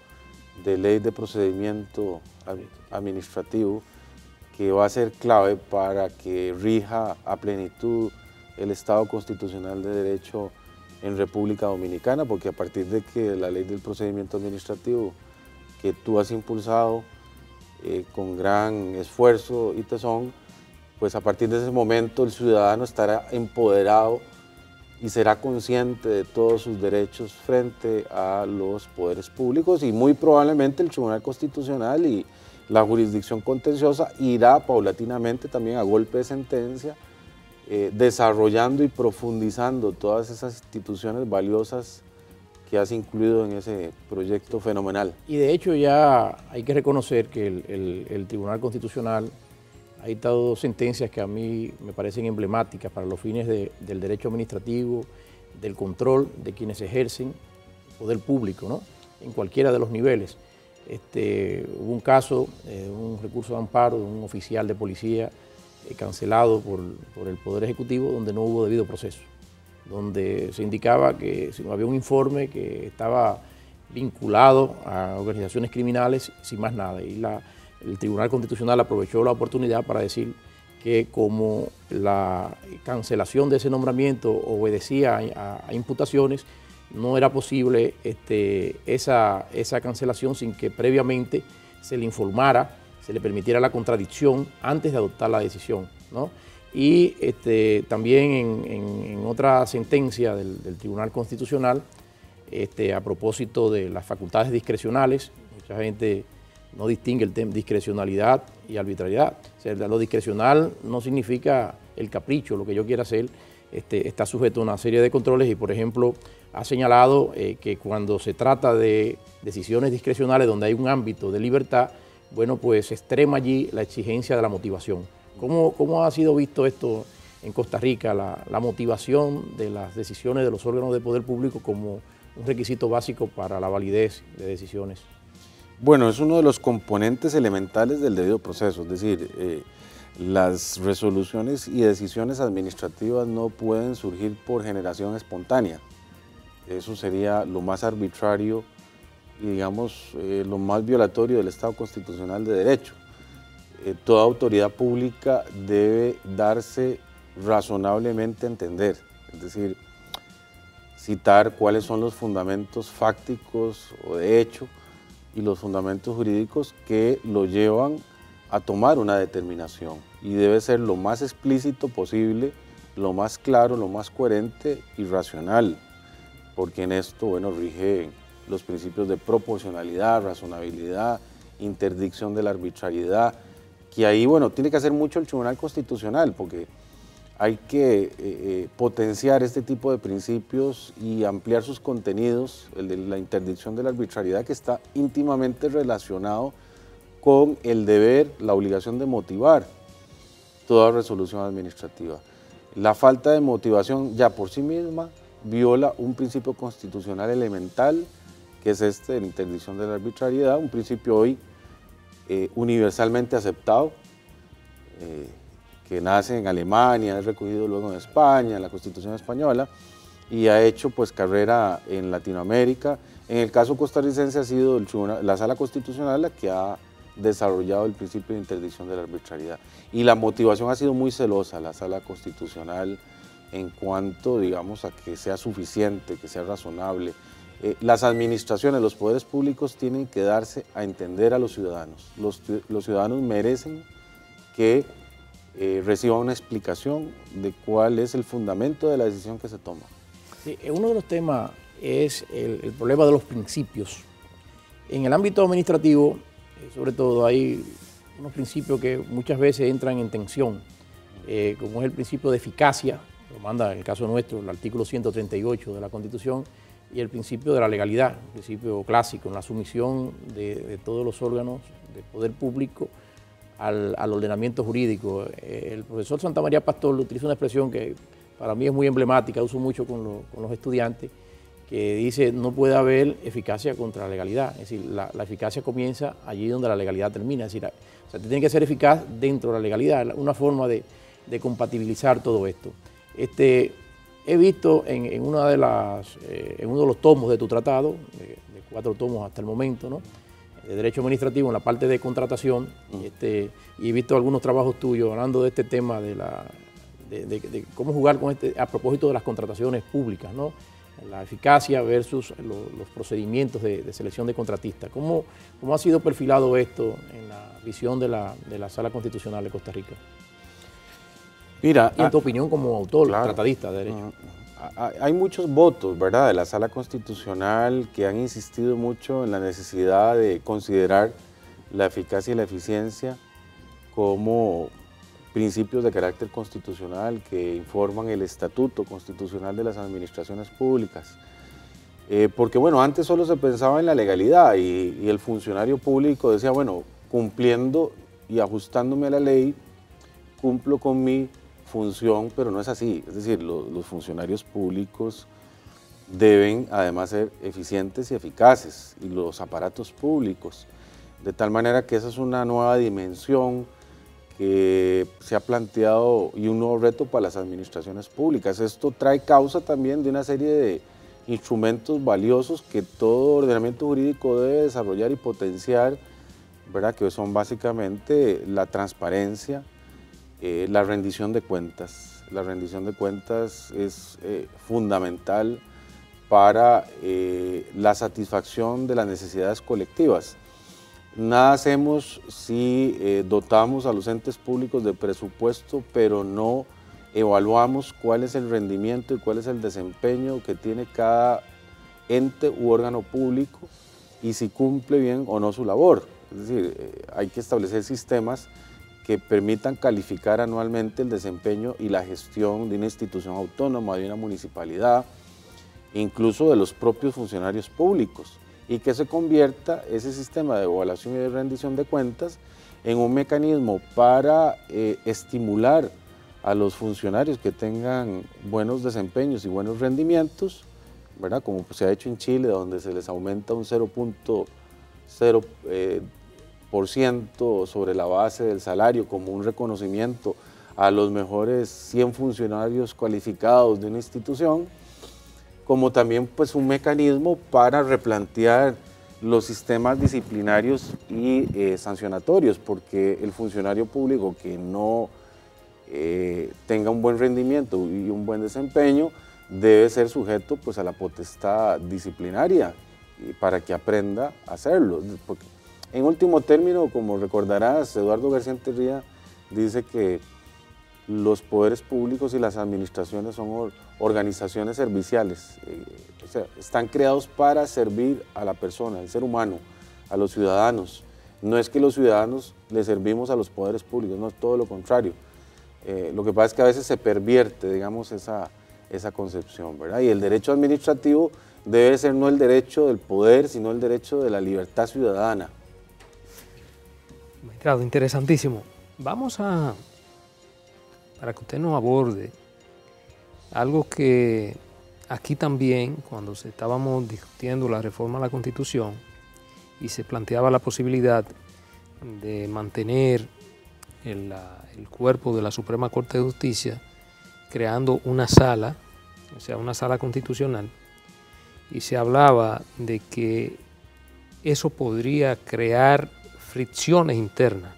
de ley de procedimiento administrativo, que va a ser clave para que rija a plenitud el Estado constitucional de derecho en República Dominicana, porque a partir de que la ley del procedimiento administrativo que tú has impulsado con gran esfuerzo y tesón, pues a partir de ese momento el ciudadano estará empoderado y será consciente de todos sus derechos frente a los poderes públicos, y muy probablemente el Tribunal Constitucional y la jurisdicción contenciosa irá paulatinamente también a golpe de sentencia, desarrollando y profundizando todas esas instituciones valiosas que has incluido en ese proyecto fenomenal. Y de hecho ya hay que reconocer que el Tribunal Constitucional ha dictado sentencias que a mí me parecen emblemáticas para los fines del derecho administrativo, del control de quienes ejercen el poder público, ¿no?, en cualquiera de los niveles. Hubo un caso, un recurso de amparo de un oficial de policía cancelado por el Poder Ejecutivo, donde no hubo debido proceso, donde se indicaba que si no había un informe que estaba vinculado a organizaciones criminales, sin más nada. Y el Tribunal Constitucional aprovechó la oportunidad para decir que como la cancelación de ese nombramiento obedecía a imputaciones, no era posible esa cancelación sin que previamente se le informara, se le permitiera la contradicción antes de adoptar la decisión, ¿no? Y también en otra sentencia del Tribunal Constitucional, a propósito de las facultades discrecionales, mucha gente no distingue el tema discrecionalidad y arbitrariedad. O sea, lo discrecional no significa el capricho, lo que yo quiera hacer, está sujeto a una serie de controles, y por ejemplo ha señalado que cuando se trata de decisiones discrecionales donde hay un ámbito de libertad, bueno, pues se extrema allí la exigencia de la motivación. ¿Cómo ha sido visto esto en Costa Rica, la motivación de las decisiones de los órganos de poder público como un requisito básico para la validez de decisiones? Bueno, es uno de los componentes elementales del debido proceso, es decir, las resoluciones y decisiones administrativas no pueden surgir por generación espontánea. Eso sería lo más arbitrario y, digamos, lo más violatorio del Estado constitucional de derecho. Toda autoridad pública debe darse razonablemente a entender, es decir, citar cuáles son los fundamentos fácticos o de hecho y los fundamentos jurídicos que lo llevan a tomar una determinación, y debe ser lo más explícito posible, lo más claro, lo más coherente y racional, porque en esto, bueno, rigen los principios de proporcionalidad, razonabilidad, interdicción de la arbitrariedad, que ahí, bueno, tiene que hacer mucho el Tribunal Constitucional, porque hay que potenciar este tipo de principios y ampliar sus contenidos, el de la interdicción de la arbitrariedad, que está íntimamente relacionado con el deber, la obligación de motivar toda resolución administrativa. La falta de motivación ya por sí misma viola un principio constitucional elemental, que es de la interdicción de la arbitrariedad, un principio hoy universalmente aceptado, que nace en Alemania, es recogido luego en España, en la Constitución española, y ha hecho pues carrera en Latinoamérica. En el caso costarricense ha sido la Sala Constitucional la que ha desarrollado el principio de interdicción de la arbitrariedad. Y la motivación ha sido muy celosa, la Sala Constitucional, en cuanto, digamos, a que sea suficiente, que sea razonable, las administraciones, los poderes públicos tienen que darse a entender a los ciudadanos. Los ciudadanos merecen que reciban una explicación de cuál es el fundamento de la decisión que se toma. Sí, uno de los temas es el problema de los principios. En el ámbito administrativo, sobre todo, hay unos principios que muchas veces entran en tensión, como es el principio de eficacia, lo manda en el caso nuestro el artículo 138 de la Constitución, y el principio de la legalidad, el principio clásico, en la sumisión de todos los órganos de poder público al ordenamiento jurídico. El profesor Santamaría Pastor utiliza una expresión que para mí es muy emblemática, uso mucho con los estudiantes, que dice no puede haber eficacia contra la legalidad, es decir, la eficacia comienza allí donde la legalidad termina, es decir, o sea, tiene que ser eficaz dentro de la legalidad, una forma de compatibilizar todo esto. He visto en uno de los tomos de tu tratado, de 4 tomos hasta el momento, ¿no?, de Derecho Administrativo, en la parte de contratación, y he visto algunos trabajos tuyos hablando de este tema de cómo jugar con a propósito de las contrataciones públicas, ¿no?, la eficacia versus los procedimientos de selección de contratistas. ¿Cómo ha sido perfilado esto en la visión de la Sala Constitucional de Costa Rica? Mira, y en tu opinión como autor, claro, tratadista de derecho. Hay muchos votos, ¿verdad?, de la Sala Constitucional que han insistido mucho en la necesidad de considerar la eficacia y la eficiencia como principios de carácter constitucional que informan el Estatuto Constitucional de las Administraciones Públicas. Porque bueno, antes solo se pensaba en la legalidad y el funcionario público decía, bueno, cumpliendo y ajustándome a la ley, cumplo con mi función, pero no es así. Es decir, los funcionarios públicos deben además ser eficientes y eficaces, y los aparatos públicos, de tal manera que esa es una nueva dimensión que se ha planteado y un nuevo reto para las administraciones públicas. Esto trae causa también de una serie de instrumentos valiosos que todo ordenamiento jurídico debe desarrollar y potenciar, ¿verdad?, que son básicamente la transparencia, la rendición de cuentas. La rendición de cuentas es fundamental para la satisfacción de las necesidades colectivas. Nada hacemos si dotamos a los entes públicos de presupuesto, pero no evaluamos cuál es el rendimiento y cuál es el desempeño que tiene cada ente u órgano público y si cumple bien o no su labor. Es decir, hay que establecer sistemas que permitan calificar anualmente el desempeño y la gestión de una institución autónoma, de una municipalidad, incluso de los propios funcionarios públicos, y que se convierta ese sistema de evaluación y de rendición de cuentas en un mecanismo para estimular a los funcionarios que tengan buenos desempeños y buenos rendimientos, ¿verdad?, como se ha hecho en Chile, donde se les aumenta un 0.0% sobre la base del salario como un reconocimiento a los mejores 100 funcionarios cualificados de una institución, como también pues un mecanismo para replantear los sistemas disciplinarios y sancionatorios, porque el funcionario público que no tenga un buen rendimiento y un buen desempeño debe ser sujeto pues a la potestad disciplinaria para que aprenda a hacerlo. Porque, en último término, como recordarás, Eduardo García Enterría dice que los poderes públicos y las administraciones son organizaciones serviciales, o sea, están creados para servir a la persona, al ser humano, a los ciudadanos. No es que los ciudadanos le servimos a los poderes públicos, no, es todo lo contrario. Lo que pasa es que a veces se pervierte, digamos, esa concepción, ¿verdad? Y el derecho administrativo debe ser no el derecho del poder, sino el derecho de la libertad ciudadana. Magistrado, interesantísimo. Vamos para que usted nos aborde algo que aquí también, cuando estábamos discutiendo la reforma a la Constitución y se planteaba la posibilidad de mantener el cuerpo de la Suprema Corte de Justicia creando una sala, o sea, una sala constitucional, y se hablaba de que eso podría crear fricciones internas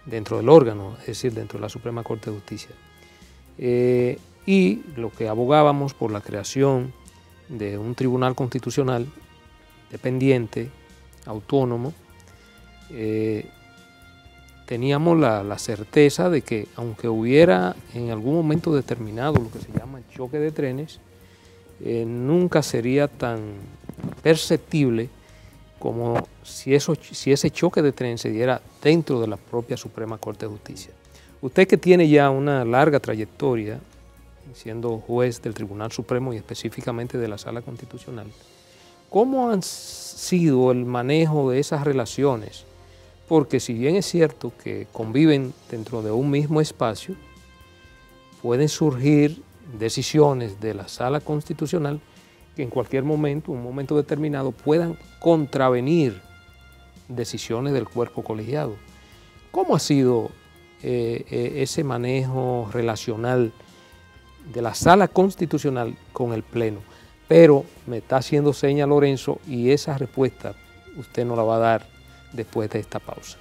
dentro del órgano, es decir, dentro de la Suprema Corte de Justicia. Y lo que abogábamos por la creación de un tribunal constitucional dependiente, autónomo, teníamos la certeza de que aunque hubiera en algún momento determinado lo que se llama el choque de trenes, nunca sería tan perceptible como si ese choque de trenes se diera dentro de la propia Suprema Corte de Justicia. Usted que tiene ya una larga trayectoria siendo juez del Tribunal Supremo y específicamente de la Sala Constitucional, ¿cómo han sido el manejo de esas relaciones? Porque si bien es cierto que conviven dentro de un mismo espacio, pueden surgir decisiones de la Sala Constitucional que en cualquier momento, un momento determinado, puedan contravenir decisiones del cuerpo colegiado. ¿Cómo ha sido ese manejo relacional de la Sala Constitucional con el Pleno? Pero me está haciendo seña Lorenzo y esa respuesta usted nos la va a dar después de esta pausa.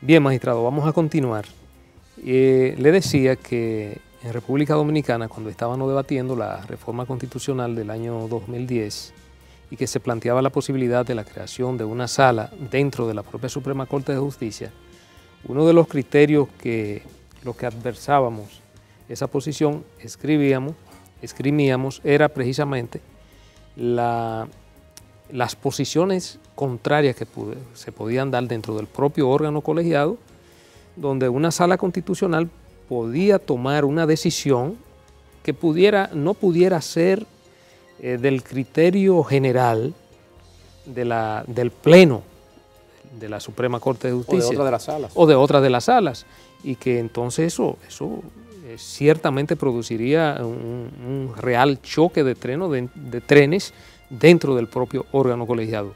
Bien, magistrado, vamos a continuar. Le decía que en República Dominicana, cuando estábamos debatiendo la reforma constitucional del año 2010 y que se planteaba la posibilidad de la creación de una sala dentro de la propia Suprema Corte de Justicia, uno de los criterios que los que adversábamos esa posición esgrimíamos era precisamente las posiciones contrarias que se podían dar dentro del propio órgano colegiado, donde una sala constitucional podía tomar una decisión que no pudiera ser del criterio general del Pleno de la Suprema Corte de Justicia. O de otra de las salas. O de otra de las salas. Y que entonces eso ciertamente produciría un real choque de trenes dentro del propio órgano colegiado.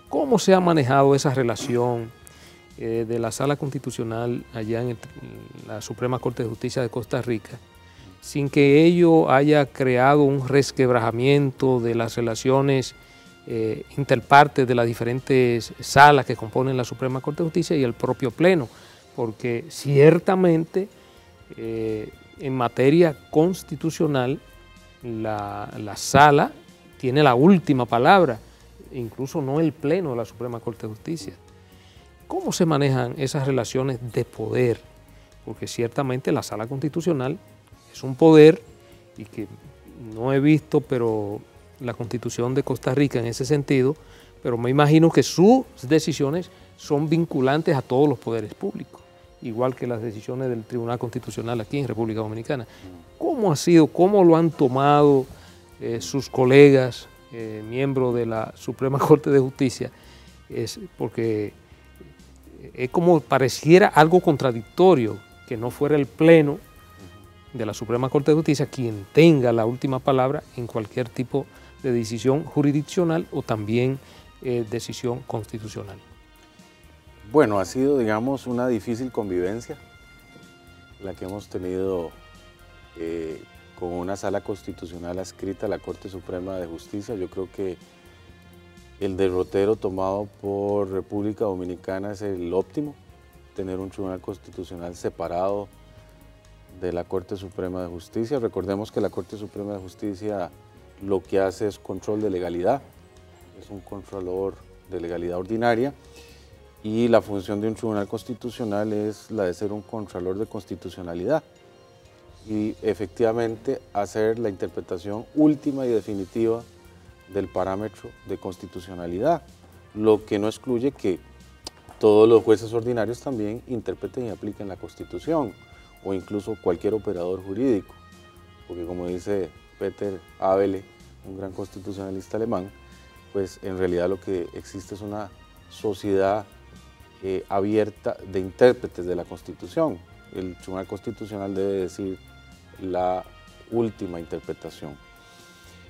¿Cómo se ha manejado esa relación de la Sala Constitucional allá en la Suprema Corte de Justicia de Costa Rica, sin que ello haya creado un resquebrajamiento de las relaciones interpartes de las diferentes salas que componen la Suprema Corte de Justicia y el propio Pleno? Porque ciertamente en materia constitucional la sala tiene la última palabra, incluso no el Pleno de la Suprema Corte de Justicia. ¿Cómo se manejan esas relaciones de poder? Porque ciertamente la Sala Constitucional es un poder y que no he visto pero la Constitución de Costa Rica en ese sentido, pero me imagino que sus decisiones son vinculantes a todos los poderes públicos, igual que las decisiones del Tribunal Constitucional aquí en República Dominicana. ¿Cómo ha sido, cómo lo han tomado sus colegas, miembros de la Suprema Corte de Justicia? Porque es como pareciera algo contradictorio que no fuera el Pleno de la Suprema Corte de Justicia quien tenga la última palabra en cualquier tipo de decisión jurisdiccional o también decisión constitucional. Bueno, ha sido, digamos, una difícil convivencia la que hemos tenido con una sala constitucional adscrita a la Corte Suprema de Justicia. Yo creo que el derrotero tomado por República Dominicana es el óptimo, tener un tribunal constitucional separado de la Corte Suprema de Justicia. Recordemos que la Corte Suprema de Justicia lo que hace es control de legalidad, es un controlador de legalidad ordinaria, y la función de un tribunal constitucional es la de ser un contralor de constitucionalidad y efectivamente hacer la interpretación última y definitiva del parámetro de constitucionalidad, lo que no excluye que todos los jueces ordinarios también interpreten y apliquen la Constitución o incluso cualquier operador jurídico, porque como dice Peter Abele, un gran constitucionalista alemán, pues en realidad lo que existe es una sociedad abierta de intérpretes de la Constitución. El Tribunal Constitucional debe decir la última interpretación.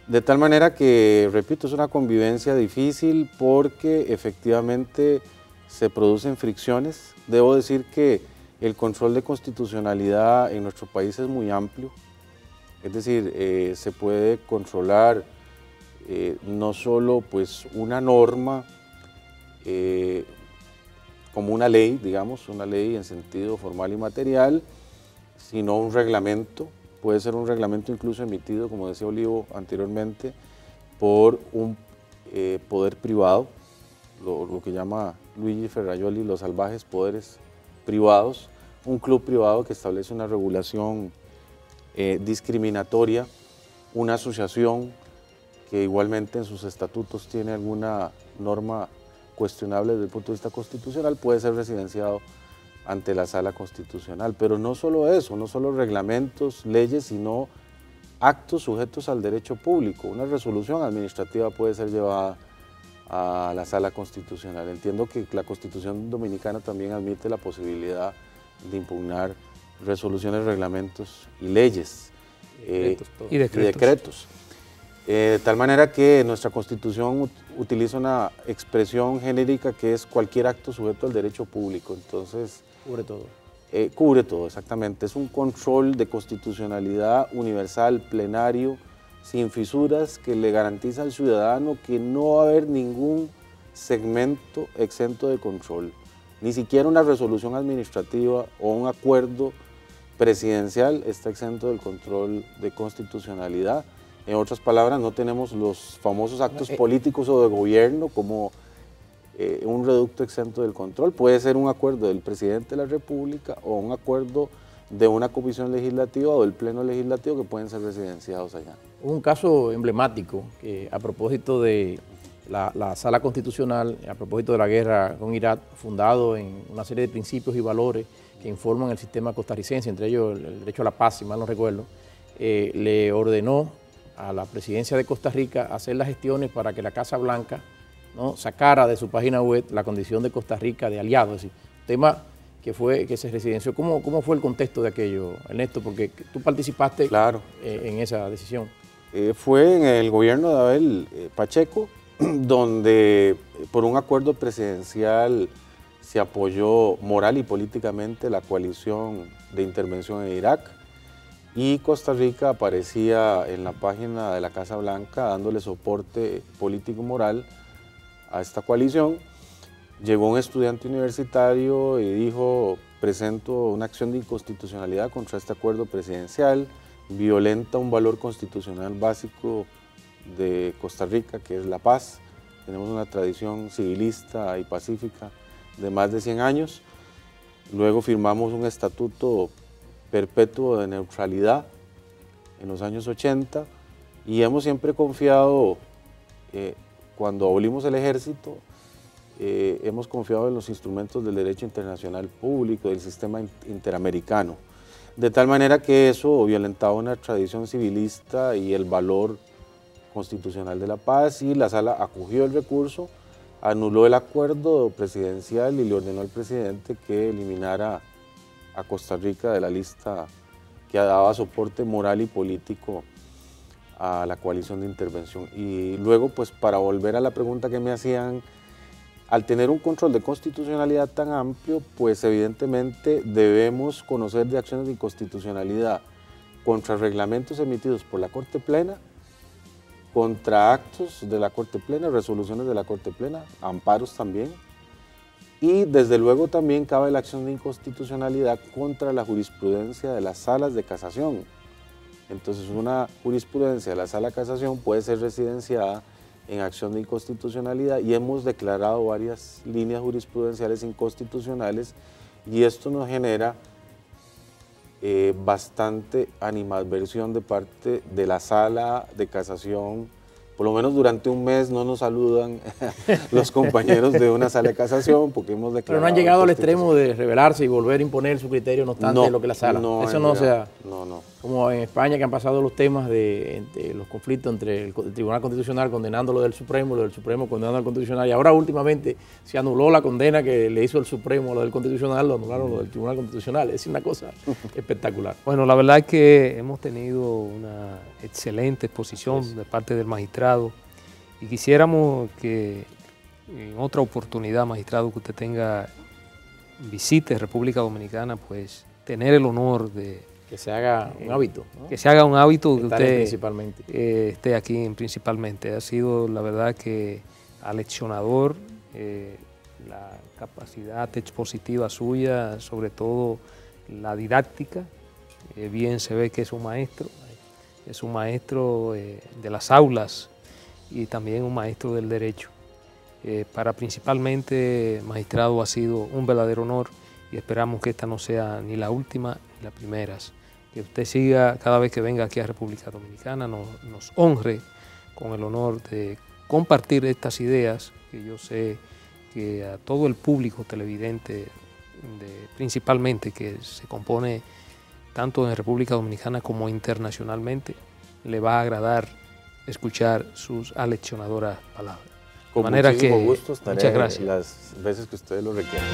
De tal manera que, repito, es una convivencia difícil porque efectivamente se producen fricciones. Debo decir que el control de constitucionalidad en nuestro país es muy amplio, es decir, se puede controlar no solo pues, una norma como una ley, digamos, una ley en sentido formal y material, sino un reglamento. Puede ser un reglamento incluso emitido, como decía Olivo anteriormente, por un poder privado, lo que llama Luigi Ferrajoli los salvajes poderes privados, un club privado que establece una regulación discriminatoria, una asociación que igualmente en sus estatutos tiene alguna norma cuestionable desde el punto de vista constitucional, puede ser residenciado ante la Sala Constitucional. Pero no solo eso, no solo reglamentos, leyes, sino actos sujetos al derecho público. Una resolución administrativa puede ser llevada a la Sala Constitucional. Entiendo que la Constitución Dominicana también admite la posibilidad de impugnar resoluciones, reglamentos y leyes y decretos. De tal manera que nuestra Constitución utiliza una expresión genérica que es cualquier acto sujeto al derecho público. Entonces, cubre todo. Cubre todo, exactamente. Es un control de constitucionalidad universal, plenario, sin fisuras, que le garantiza al ciudadano que no va a haber ningún segmento exento de control. Ni siquiera una resolución administrativa o un acuerdo presidencial está exento del control de constitucionalidad. En otras palabras, no tenemos los famosos actos políticos o de gobierno como un reducto exento del control. Puede ser un acuerdo del presidente de la República o un acuerdo de una comisión legislativa o del pleno legislativo que pueden ser residenciados allá. Un caso emblemático que a propósito de la Sala Constitucional, a propósito de la guerra con Irak, fundado en una serie de principios y valores que informan el sistema costarricense, entre ellos el derecho a la paz, si mal no recuerdo, le ordenó a la presidencia de Costa Rica hacer las gestiones para que la Casa Blanca, ¿no?, sacara de su página web la condición de Costa Rica de aliado, es decir, tema que se residenció. ¿Cómo fue el contexto de aquello, Ernesto? Porque tú participaste en esa decisión. Fue en el gobierno de Abel Pacheco, donde por un acuerdo presidencial se apoyó moral y políticamente la coalición de intervención en Irak, y Costa Rica aparecía en la página de la Casa Blanca dándole soporte político-moral a esta coalición. Llegó un estudiante universitario y dijo: presento una acción de inconstitucionalidad contra este acuerdo presidencial, violenta un valor constitucional básico de Costa Rica, que es la paz. Tenemos una tradición civilista y pacífica de más de 100 años. Luego firmamos un estatuto perpetuo de neutralidad en los años 80 y hemos siempre confiado, cuando abolimos el ejército, hemos confiado en los instrumentos del derecho internacional público, del sistema interamericano, de tal manera que eso violentaba una tradición civilista y el valor constitucional de la paz, y la Sala acogió el recurso, anuló el acuerdo presidencial y le ordenó al presidente que eliminara a Costa Rica de la lista que daba soporte moral y político a la coalición de intervención. Y luego, pues para volver a la pregunta que me hacían, al tener un control de constitucionalidad tan amplio, pues evidentemente debemos conocer de acciones de inconstitucionalidad contra reglamentos emitidos por la Corte Plena, contra actos de la Corte Plena, resoluciones de la Corte Plena, amparos también, y desde luego también cabe la acción de inconstitucionalidad contra la jurisprudencia de las salas de casación. Entonces una jurisprudencia de la Sala de Casación puede ser residenciada en acción de inconstitucionalidad, y hemos declarado varias líneas jurisprudenciales inconstitucionales, y esto nos genera bastante animadversión de parte de la Sala de Casación por lo menos durante un mes no nos saludan los compañeros de una sala de casación porque hemos declarado... Pero no han llegado al extremo de rebelarse y volver a imponer su criterio, no obstante lo que la sala. Eso no se da. No. Como en España, que han pasado los temas de los conflictos entre el Tribunal Constitucional condenando lo del Supremo condenando al Constitucional, y ahora últimamente se anuló la condena que le hizo el Supremo a lo del Constitucional, lo anularon lo del Tribunal Constitucional. Es una cosa espectacular. Bueno, la verdad es que hemos tenido una excelente exposición de parte del magistrado y quisiéramos que en otra oportunidad, magistrado, que usted visite República Dominicana, pues tener el honor de que se haga un hábito, ¿no? Que se haga un hábito que usted esté aquí principalmente. Ha sido la verdad que aleccionador, la capacidad expositiva suya, sobre todo la didáctica. Bien se ve que es un maestro de las aulas y también un maestro del derecho. Para principalmente, magistrado, ha sido un verdadero honor y esperamos que esta no sea ni la última ni las primeras. Que usted siga cada vez que venga aquí a República Dominicana, nos honre con el honor de compartir estas ideas que yo sé que a todo el público televidente, principalmente que se compone tanto en República Dominicana como internacionalmente, le va a agradar escuchar sus aleccionadoras palabras. Con de manera muchísimo que, gusto estaré muchas gracias. las veces que ustedes lo requieran.